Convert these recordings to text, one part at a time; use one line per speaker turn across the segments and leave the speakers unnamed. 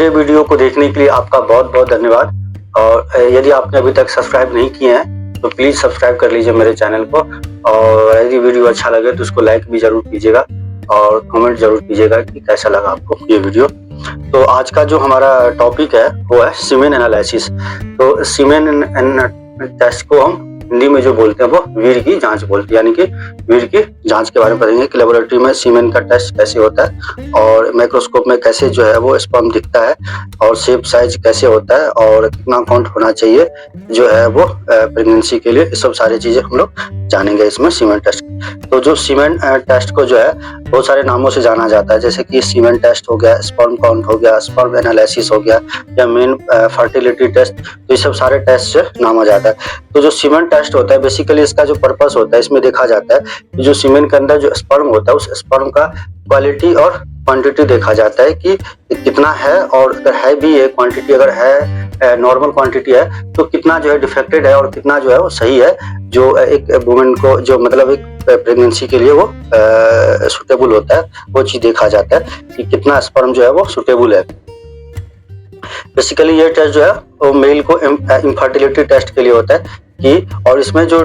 मेरे वीडियो को देखने के लिए आपका बहुत बहुत धन्यवाद। और यदि आपने अभी तक सब्सक्राइब नहीं किए हैं तो प्लीज़ सब्सक्राइब कर लीजिए मेरे चैनल को। और यदि वीडियो अच्छा लगे तो उसको लाइक भी ज़रूर कीजिएगा और कमेंट ज़रूर कीजिएगा कि कैसा लगा आपको ये वीडियो। तो आज का जो हमारा टॉपिक है वो है सीमेन एनालिसिस। तो सीमेन टेस्ट को हम हिंदी में जो बोलते हैं वो वीर की जांच बोलते हैं, यानी कि वीर की जांच के बारे में बताएंगे कि लेबोरेटरी में सीमेन का टेस्ट कैसे होता है और माइक्रोस्कोप में कैसे जो है वो स्पर्म दिखता है और शेप साइज कैसे होता है और कितना काउंट होना चाहिए जो है वो प्रेगनेंसी के लिए। ये सब सारी चीजें हम लोग जानेंगे इसमें सीमेन टेस्ट। तो जो सीमेन टेस्ट को जो है बहुत सारे नामों से जाना जाता है, जैसे कि सीमेन टेस्ट हो गया, स्पर्म काउंट हो गया, स्पर्म एनालिसिस हो गया या मेन फर्टिलिटी टेस्ट। तो ये सब सारे टेस्ट से नामा जाता है। तो जो सीमेन टेस्ट होता है बेसिकली इसका जो पर्पस होता है इसमें देखा जाता है कि जो सीमेन के अंदर जो स्पर्म होता है उस स्पर्म का क्वालिटी और क्वांटिटी देखा जाता है कि कितना है, और अगर है भी ये क्वांटिटी, अगर है नॉर्मल क्वांटिटी है तो कितना जो है डिफेक्टेड है और कितना जो है वो सही है, जो एक वुमेन को जो मतलब एक प्रेगनेंसी के लिए वो सुटेबल होता है, वो चीज देखा जाता है कि कितना स्पर्म जो है वो सुटेबल है। बेसिकली ये टेस्ट जो है वो मेल को इनफर्टिलिटी टेस्ट के लिए होता है कि, और इसमें जो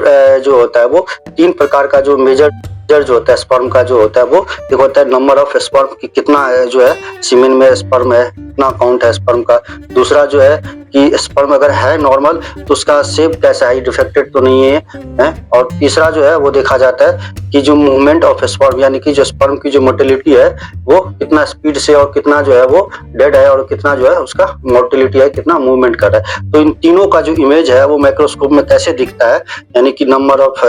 होता है वो 3 प्रकार का जो मेजर जो होता है स्पर्म का जो होता है वो एक होता है नंबर ऑफ स्पर्म की कितना जो है सीमेन में स्पर्म है, कितना काउंट है स्पर्म का। दूसरा जो है कि स्पर्म अगर है नॉर्मल तो उसका शेप कैसा है, डिफेक्टेड तो नहीं है। और तीसरा जो है वो देखा जाता है कि जो मूवमेंट ऑफ स्पर्म, यानी कि जो स्पर्म की जो मोटिलिटी है वो कितना स्पीड से और कितना जो है वो डेड है और कितना जो है उसका मोटिलिटी है, कितना मूवमेंट कर रहा है। तो इन तीनों का जो इमेज है वो माइक्रोस्कोप में कैसे दिखता है, यानी कि नंबर ऑफ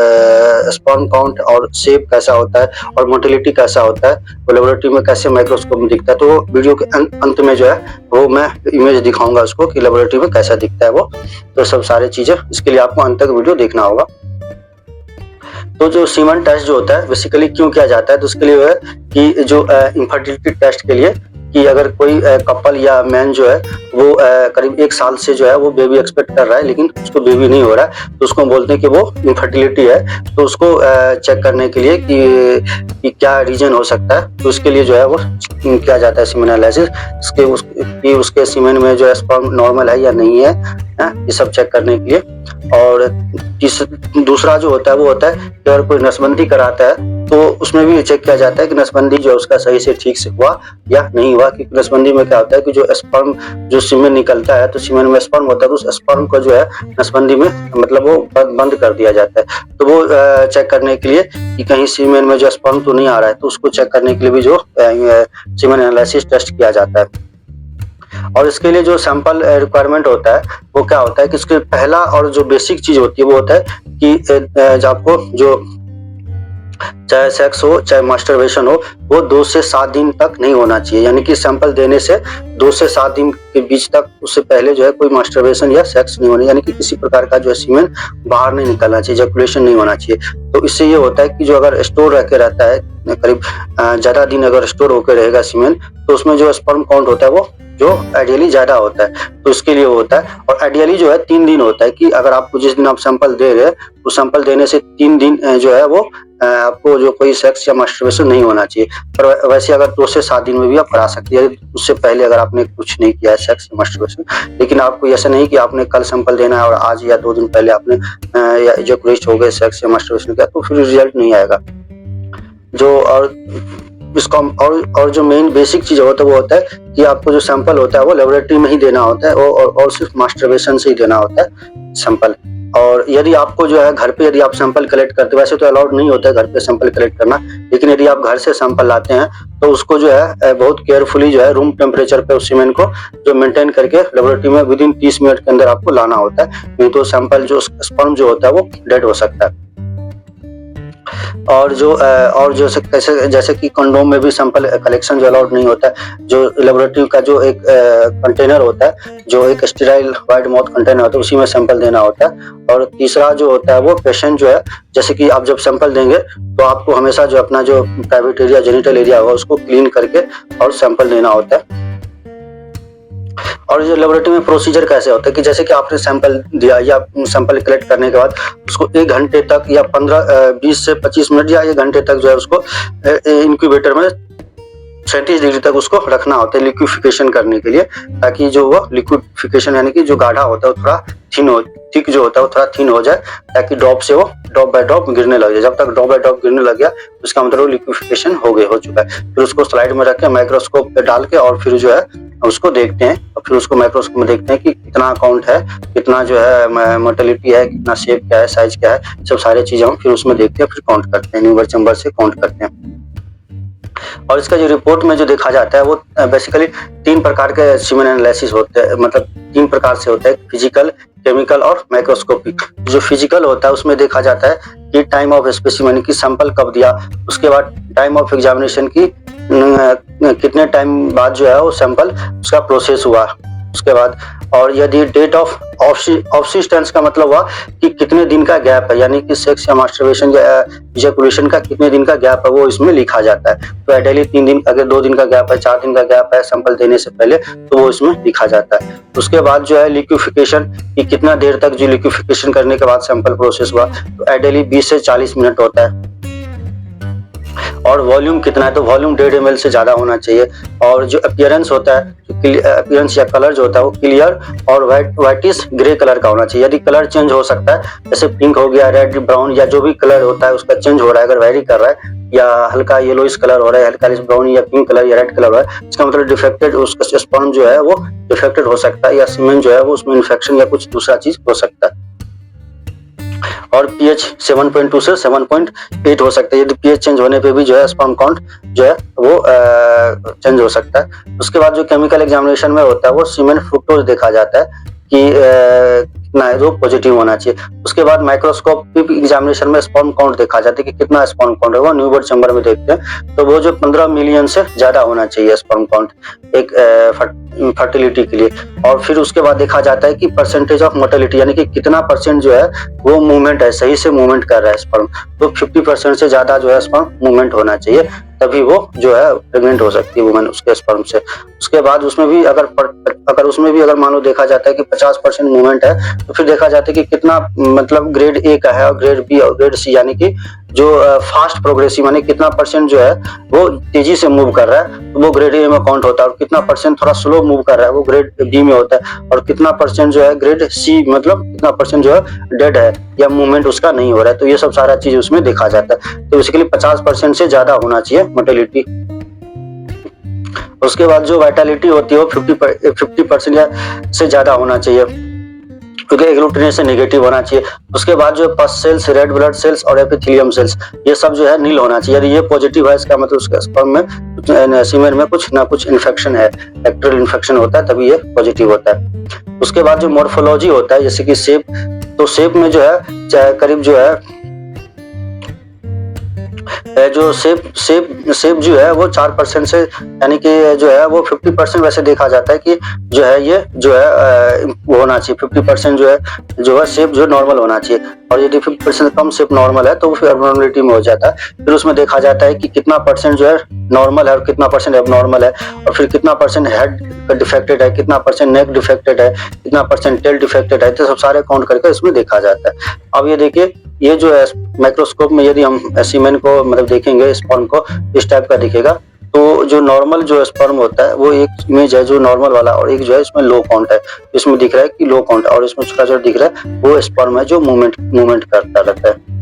स्पर्म काउंट और शेप कैसा होता है और मोटिलिटी कैसा होता है, वो लेबोरेटरी में कैसे माइक्रोस्कोप में दिखता है। तो वीडियो के अंत में जो है वो मैं इमेज दिखाऊंगा उसको कि लेबोरेटरी में कैसा दिखता है वो। तो सब सारी चीजें इसके लिए आपको अंत तक वीडियो देखना होगा। तो जो सीमेन टेस्ट जो होता है बेसिकली क्यों किया जाता है, तो उसके लिए है कि जो इनफर्टिलिटी टेस्ट के लिए कि अगर कोई कपल या मैन जो है वो करीब 1 साल से जो है वो बेबी एक्सपेक्ट कर रहा है लेकिन उसको बेबी नहीं हो रहा है, तो उसको बोलते हैं कि वो इनफर्टिलिटी है। तो उसको चेक करने के लिए कि क्या रीजन हो सकता है, तो उसके लिए जो है वो किया जाता है सीमेन एनालिसिस, उसके सीमेन में जो है स्पर्म नॉर्मल है या नहीं है, ये सब चेक करने के लिए। और दूसरा जो होता है वो होता है कि अगर कोई नसबंदी कराता है तो उसमें भी चेक किया जाता है कि नसबंदी जो है उसका सही से ठीक से हुआ या नहीं हुआ। क्योंकि नसबंदी में क्या होता है कि जो स्पर्म जो सीमेन निकलता है तो सीमेन में स्पर्म होता है तो उस स्पर्म को जो है नसबंदी में मतलब वो बंद कर दिया जाता है। तो वो चेक करने के लिए कि कहीं सीमेन में जो स्पर्म तो नहीं आ रहा है, तो उसको चेक करने के लिए भी जो सीमेन एनालिसिस टेस्ट किया जाता है। और इसके लिए जो सैंपल रिक्वायरमेंट होता है वो क्या होता है कि इसके पहला और जो बेसिक चीज होती है वो होता है कि आपको जो चाहे सेक्स हो चाहे मास्टरबेशन हो वो 2 से 7 दिन तक नहीं होना चाहिए, यानी कि सैंपल देने से 2 से 7 दिन के बीच तक, उससे पहले जो है कोई मास्टरबेशन या सेक्स नहीं होना, यानी कि किसी प्रकार का जो है सीमेन बाहर नहीं निकलना चाहिए, इजैकुलेशन नहीं होना चाहिए। तो इससे ये होता है कि जो अगर स्टोर रह के रहता है करीब ज्यादा दिन अगर स्टोर होकर रहेगा सीमेन, तो उसमें जो स्पर्म काउंट होता है वो जो आइडियली ज्यादा होता है, तो उसके लिए वो होता है। और आइडियली जो है 3 दिन होता है कि अगर आपको जिस दिन आप सैंपल दे रहे हैं तो सैंपल देने से 3 दिन जो है वो आपको जो कोई सेक्स या मास्टरबेशन नहीं होना चाहिए। पर वैसे अगर 2 से 7 दिन में भी आप करा सकते हैं, उससे पहले अगर आपने कुछ नहीं किया है सेक्स या मास्टरबेशन। लेकिन आपको ऐसा नहीं कि आपने कल सैंपल देना है और आज या 2 दिन पहले आपने इजैकुलेट हो गए सेक्स या मास्टरबेशन किया, तो फिर रिजल्ट नहीं आएगा। जो और इसका और जो मेन बेसिक चीज होता है वो होता है कि आपको जो सैंपल होता है वो लेबोरेटरी में ही देना होता है और सिर्फ मास्टरबेशन से ही देना होता है सैंपल। और यदि आपको जो है घर पे यदि आप सैंपल कलेक्ट करते, वैसे तो अलाउड नहीं होता है घर पे सैंपल कलेक्ट करना, लेकिन यदि आप घर से सैंपल लाते हैं तो उसको जो है बहुत केयरफुली जो है रूम टेम्परेचर पे उस सीमेन को जो मेंटेन करके लेबोरेटरी में विदिन 30 मिनट के अंदर आपको लाना होता है, नहीं तो सैंपल जो स्पर्म जो होता है वो डेड हो सकता है। और जो जैसे कि कंडोम में भी सैंपल कलेक्शन जो अलाउड नहीं होता है। जो लेबोरेटरी का जो एक कंटेनर होता है, जो एक स्टेराइल वाइड माउथ कंटेनर होता है, उसी में सैंपल देना होता है। और तीसरा जो होता है वो पेशेंट जो है, जैसे कि आप जब सैंपल देंगे तो आपको हमेशा जो अपना जो प्राइवेट एरिया जेनिटल एरिया होगा उसको क्लीन करके और सैंपल देना होता है। और जो लेबोरेटरी में प्रोसीजर कैसे होता है कि जैसे कि आपने सैंपल दिया या सैंपल कलेक्ट करने के बाद उसको 1 घंटे तक या 20 से 25 मिनट या 1 घंटे तक जो है उसको इंक्यूबेटर में 37 डिग्री तक उसको रखना होता है लिक्विफिकेशन करने के लिए, ताकि जो वो लिक्विफिकेशन यानी कि जो गाढ़ा होता है वो थोड़ा थिक जो होता है वो थोड़ा थिन हो जाए, ताकि ड्रॉप से वो ड्रॉप बाय ड्रॉप गिरने लग जाए। जब तक ड्रॉप बाय ड्रॉप गिरने लग गया तो इसका मतलब लिक्विफिकेशन हो चुका है। फिर उसको स्लाइड में रख के माइक्रोस्कोप पे डाल के और फिर जो है उसको देखते हैं, और फिर उसको माइक्रोस्कोप में देखते हैं कि कितना काउंट है, कितना जो है मोटिलिटी है, कितना शेप क्या है, साइज क्या है, सब सारे चीजें हम फिर उसमें देखते हैं, फिर काउंट करते हैं, न्यूमर चैम्बर से काउंट करते हैं। और इसका जो रिपोर्ट में जो देखा जाता है वो बेसिकली 3 प्रकार के सीमेन एनालिसिस होते हैं, मतलब 3 प्रकार से होता है, फिजिकल, केमिकल और माइक्रोस्कोपिक। जो फिजिकल होता है उसमें देखा जाता है कि टाइम ऑफ स्पेसिमेन की सैंपल कब दिया, उसके बाद टाइम ऑफ एग्जामिनेशन की कितने टाइम बाद जो है वो सैंपल उसका प्रोसेस हुआ, उसके बाद, और यदि डेट ऑफ ऑब्सिस्टेंस का मतलब हुआ कि कितने दिन का गैप है, यानी कि सेक्स या मास्टरबेशन या इजैकुलेशन का कितने दिन का गैप है वो इसमें लिखा जाता है। तो आइडियली 3 दिन, अगर 2 दिन का गैप है, 4 दिन का गैप है सैंपल देने से पहले, तो वो इसमें लिखा जाता है। उसके बाद जो है लिक्विफिकेशन, कि कितना देर तक जो लिक्विफिकेशन करने के बाद सैंपल प्रोसेस हुआ, तो आइडियली 20 से 40 मिनट होता है। और वॉल्यूम कितना है, तो वॉल्यूम 1.5 ml से ज्यादा होना चाहिए। और जो अपीयरेंस होता है, अपीयरेंस या कलर जो होता है वो क्लियर और व्हाइटिश ग्रे कलर का होना चाहिए। यदि कलर चेंज हो सकता है, जैसे पिंक हो गया, रेड, ब्राउन या जो भी कलर होता है उसका चेंज हो रहा है, अगर वेरी कर रहा है, या हल्का येलोइश कलर हो रहा है, हल्का ब्राउन या पिंक कलर या रेड कलर हो रहा है, इसका मतलब डिफेक्टेड, उसका स्पर्म जो है वो डिफेक्टेड हो सकता है, या सीमेन जो है वो उसमें इन्फेक्शन या कुछ दूसरा चीज हो सकता है। और pH 7.2 से 7.8 हो सकता है। यदि pH चेंज होने पे भी जो है स्पर्म काउंट जो है वो चेंज हो सकता है। उसके बाद जो केमिकल एग्जामिनेशन में होता है वो सीमेन फ्रुक्टोज देखा जाता है कि कितना है, जो पॉजिटिव होना चाहिए। उसके बाद माइक्रोस्कोपिक एग्जामिनेशन में स्पर्म काउंट देखा जाता है कि कितना स्पर्म काउंट है, वो न्यूबर्ट चैम्बर में देखते हैं, तो वो जो 15 मिलियन से ज्यादा होना चाहिए स्पर्म काउंट एक फर्टिलिटी के लिए। और फिर उसके बाद देखा जाता है कि परसेंटेज ऑफ मोर्टेलिटी, यानी कि कितना परसेंट जो है वो मूवमेंट है, सही से मूवमेंट कर रहा है स्पर्म, तो 50% से ज्यादा जो है स्पर्म मूवमेंट होना चाहिए, तभी वो जो है प्रेग्नेंट हो सकती है वुमन उसके स्पर्म से। उसके बाद उसमें भी अगर उसमें भी अगर मान लो देखा जाता है कि 50% मूवमेंट है, तो फिर देखा जाता है कि कितना, मतलब ग्रेड ए का है और ग्रेड बी और ग्रेड सी, यानी कि जो फास्ट प्रोग्रेसिव, यानी कितना परसेंट जो है वो तेजी से मूव कर रहा है, तो वो ग्रेड ए में काउंट होता है, और कितना परसेंट थोड़ा स्लो मूव कर रहा है वो ग्रेड बी में होता है, और कितना परसेंट जो है ग्रेड सी, मतलब कितना परसेंट जो है डेड है या मूवमेंट उसका नहीं हो रहा है, तो ये सब सारा चीज उसमें देखा जाता है। तो बेसिकली 50% से ज्यादा होना चाहिए मोर्टेलिटी। उसके बाद जो वाइटलिटी होती है वो 50% या से ज्यादा होना चाहिए, क्योंकि एग्लूटिनेशन नेगेटिव होना चाहिए। उसके बाद जो पस सेल्स, रेड ब्लड सेल्स और एपिथेलियम सेल्स, ये सब जो है नील होना चाहिए। यदि ये पॉजिटिव है, इसका मतलब उसके स्पर्म में, सीमेन में कुछ ना कुछ इन्फेक्शन है, बैक्टीरियल इन्फेक्शन होता है, तभी ये पॉजिटिव होता है। उसके बाद जो मॉर्फोलॉजी होता है, जैसे कि शेप, तो शेप में जो है करीब जो है जो शेप जो है वो 4% से, यानी कि जो है वो 50% वैसे देखा जाता है कि जो है ये जो है वो होना चाहिए, 50% जो है शेप जो नॉर्मल होना चाहिए। और यदि 50% कम शेप नॉर्मल है तो वो फिर एबनॉर्मलिटी में हो जाता है। फिर उसमें देखा जाता है कि कितना परसेंट जो है नॉर्मल है और कितना परसेंट एबनॉर्मल है, और फिर कितना परसेंट हेड डिफेक्टेड है, कितना परसेंट नेक डिफेक्टेड है, कितना परसेंट टेल डिफेक्टेड है, तो सब सारे काउंट करके इसमें देखा जाता है। अब ये देखिए, ये जो है माइक्रोस्कोप में यदि हम सीमेन को मतलब देखेंगे, स्पर्म को इस टाइप का दिखेगा, तो जो नॉर्मल जो स्पर्म होता है वो एक इमेज है जो नॉर्मल वाला, और एक जो है इसमें लो काउंट है, इसमें दिख रहा है कि लो काउंट है, और इसमें छोटा छोटा दिख रहा है वो स्पर्म है जो मूवमेंट करता रहता है।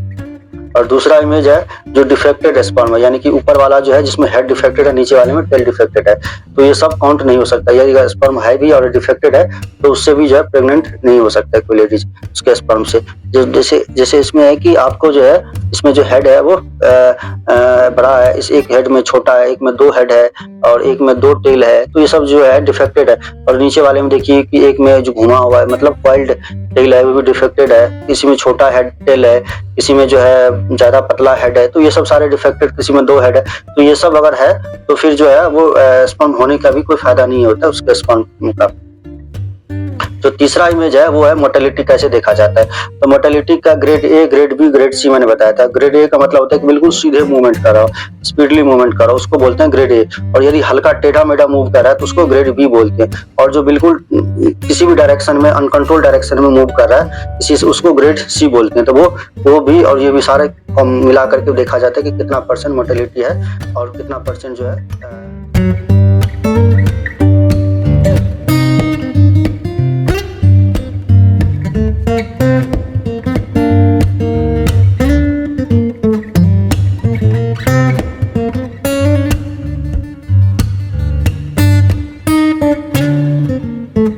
और दूसरा इमेज है जो डिफेक्टेड स्पर्म है, यानी कि ऊपर वाला जो है जिसमें हेड डिफेक्टेड है, नीचे वाले में टेल डिफेक्टेड है, तो ये सब काउंट नहीं हो सकता। यदि स्पर्म है भी और डिफेक्टेड है तो उससे भी जो है प्रेग्नेंट नहीं हो सकता कोई लेडीज उसके स्पर्म से। जैसे इसमें है कि आपको जो है इसमें जो हेड है वो बड़ा है, इस एक हेड में छोटा है, एक में 2 हेड है और एक में 2 टेल है, तो ये सब जो है डिफेक्टेड है। और नीचे वाले में देखिए कि एक में जो घुमा हुआ है, मतलब कॉइल्ड टेल है, वो भी डिफेक्टेड है, किसी में छोटा हेड टेल है, किसी में जो है ज्यादा पतला हेड है, तो ये सब सारे डिफेक्टेड, किसी में 2 हेड है, तो ये सब अगर है तो फिर जो है वो स्पर्म होने का भी कोई फायदा नहीं होता उसके स्पर्म का। जो तीसरा इमेज है वो है मोर्टेलिटी कैसे देखा जाता है। तो मोर्टेलिटी का grade A, grade B, grade C मैंने बताया था। ग्रेड ए का मतलब होता है कि बिल्कुल सीधे मूवमेंट कर रहा हो, स्पीडली मूवमेंट कर रहा हो, उसको बोलते हैं ग्रेड ए। और यदि हल्का टेढ़ा मेढ़ा मूव कर रहा है तो उसको ग्रेड बी बोलते हैं। और जो बिल्कुल किसी भी डायरेक्शन में, अनकंट्रोल डायरेक्शन में मूव कर रहा है, इसी से उसको ग्रेड सी बोलते हैं। तो वो भी और ये भी सारे मिला करके देखा जाता है कि कितना परसेंट मोर्टेलिटी है और कितना परसेंट जो है
है।